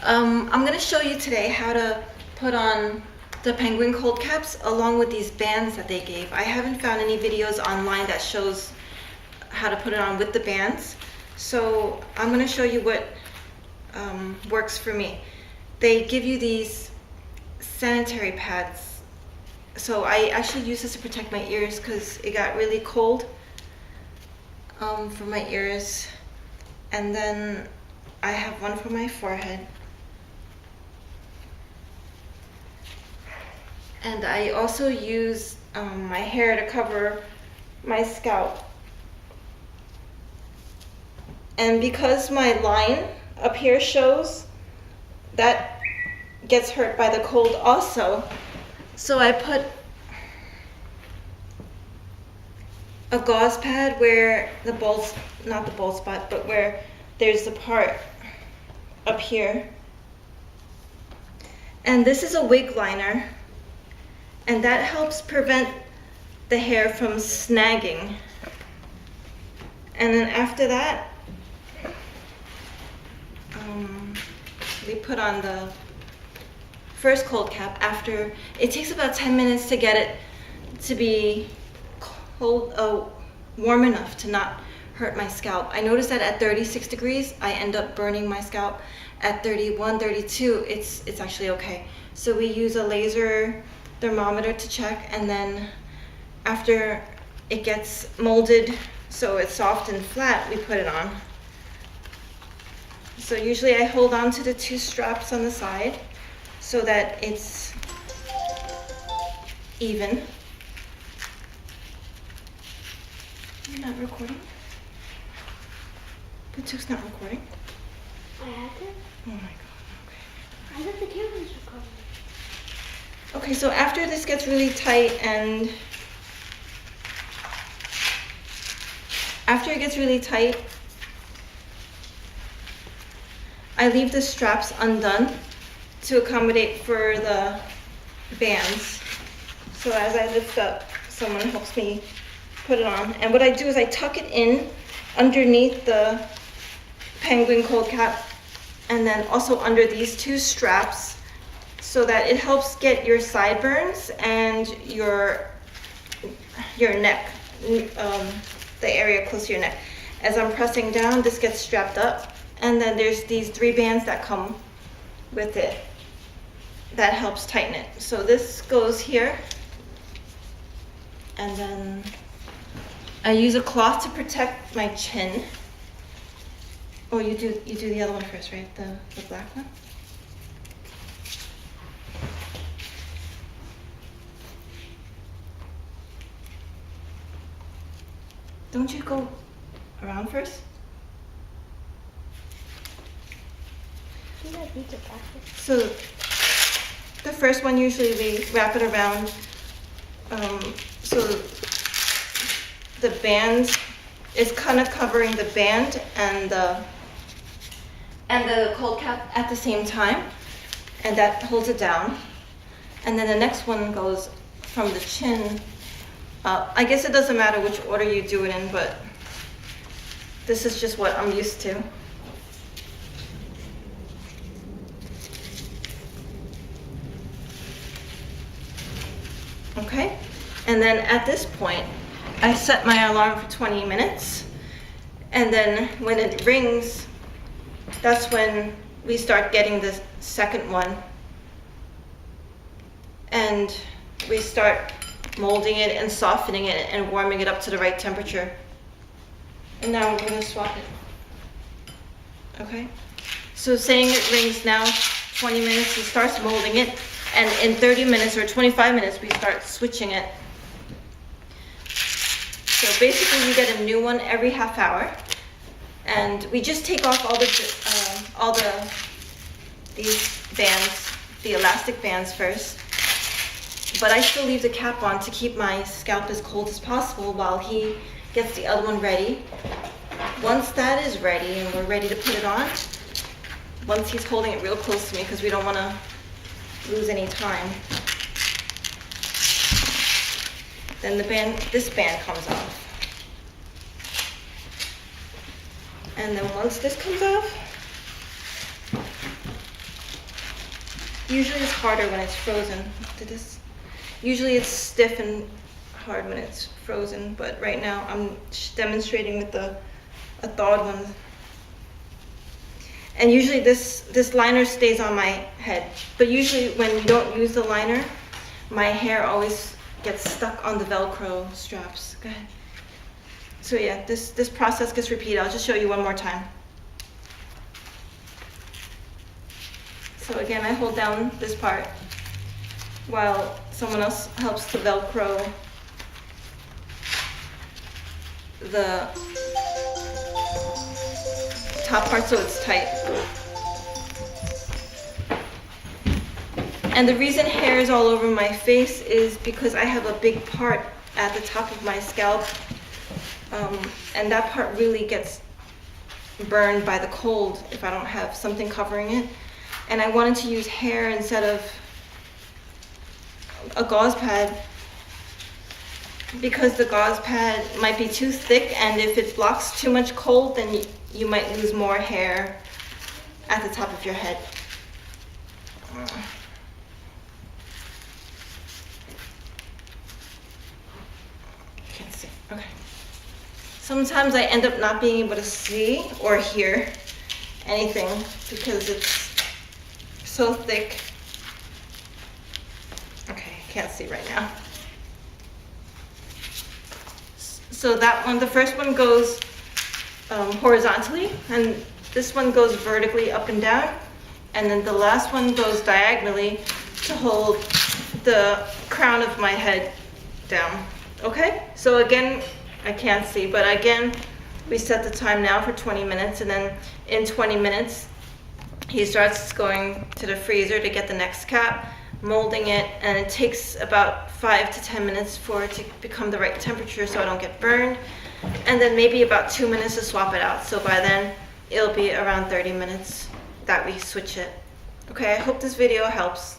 I'm gonna show you today how to put on the penguin cold caps along with these bands that they gave. I haven't found any videos online that shows how to put it on with the bands. So I'm gonna show you what works for me. They give you these sanitary pads. So I actually use this to protect my ears because it got really cold for my ears. And then I have one for my forehead. And I also use my hair to cover my scalp. And because my line up here shows, that gets hurt by the cold also. So I put a gauze pad where the bald, not the bald spot, but where there's the part up here. And this is a wig liner, and that helps prevent the hair from snagging. And then after that, we put on the first cold cap. After, it takes about 10 minutes to get it to be cold, warm enough to not hurt my scalp. I noticed that at 36 degrees, I end up burning my scalp. At 31, 32, it's actually okay. So we use a laser thermometer to check, and then after it gets molded so it's soft and flat, we put it on. So usually I hold on to the two straps on the side so that it's even. You're not recording? Bluetooth's not recording? I had to? Oh my god, okay. I thought the camera was recording. Okay, so after this gets really tight and after it gets really tight, I leave the straps undone to accommodate for the bands. So as I lift up, someone helps me put it on. And what I do is I tuck it in underneath the penguin cold cap and then also under these two straps so that it helps get your sideburns and your neck, the area close to your neck. As I'm pressing down, this gets strapped up. And then there's these 3 bands that come with it that helps tighten it. So this goes here, and then I use a cloth to protect my chin. Oh, you do the other one first, right? The black one? Don't you go around first? So the first one, usually we wrap it around so the band is kind of covering the band and the cold cap at the same time, and that holds it down. And then the next one goes from the chin up. I guess it doesn't matter which order you do it in, but this is just what I'm used to. Okay, and then at this point, I set my alarm for 20 minutes, and then when it rings, that's when we start getting the second one, and we start molding it and softening it and warming it up to the right temperature. And now we're going to swap it. Okay, so saying it rings now, 20 minutes, he starts molding it. And in 30 minutes or 25 minutes, we start switching it. So basically, you get a new one every half hour. And we just take off all these bands, the elastic bands first. But I still leave the cap on to keep my scalp as cold as possible while he gets the other one ready. Once that is ready and we're ready to put it on, once he's holding it real close to me because we don't want to lose any time, then this band comes off. And then once this comes off, Usually it's harder when it's frozen. Usually it's stiff and hard when it's frozen, but right now I'm demonstrating with a thawed one. And usually this liner stays on my head, but usually when you don't use the liner, my hair always gets stuck on the Velcro straps. Go ahead. So yeah, this process gets repeated. I'll just show you one more time. So again, I hold down this part while someone else helps to Velcro the top part so it's tight. And the reason hair is all over my face is because I have a big part at the top of my scalp, and that part really gets burned by the cold if I don't have something covering it. And I wanted to use hair instead of a gauze pad because the gauze pad might be too thick, and if it blocks too much cold, then you might lose more hair at the top of your head. Can't see. Okay. Sometimes I end up not being able to see or hear anything because it's so thick. Okay, can't see right now. So that one, the first one goes horizontally, and this one goes vertically up and down, and then the last one goes diagonally to hold the crown of my head down. Okay, so again, I can't see, but again, we set the time now for 20 minutes, and then in 20 minutes, he starts going to the freezer to get the next cap, molding it, and it takes about 5 to 10 minutes for it to become the right temperature so I don't get burned, and then maybe about 2 minutes to swap it out. So by then, it'll be around 30 minutes that we switch it. Okay, I hope this video helps.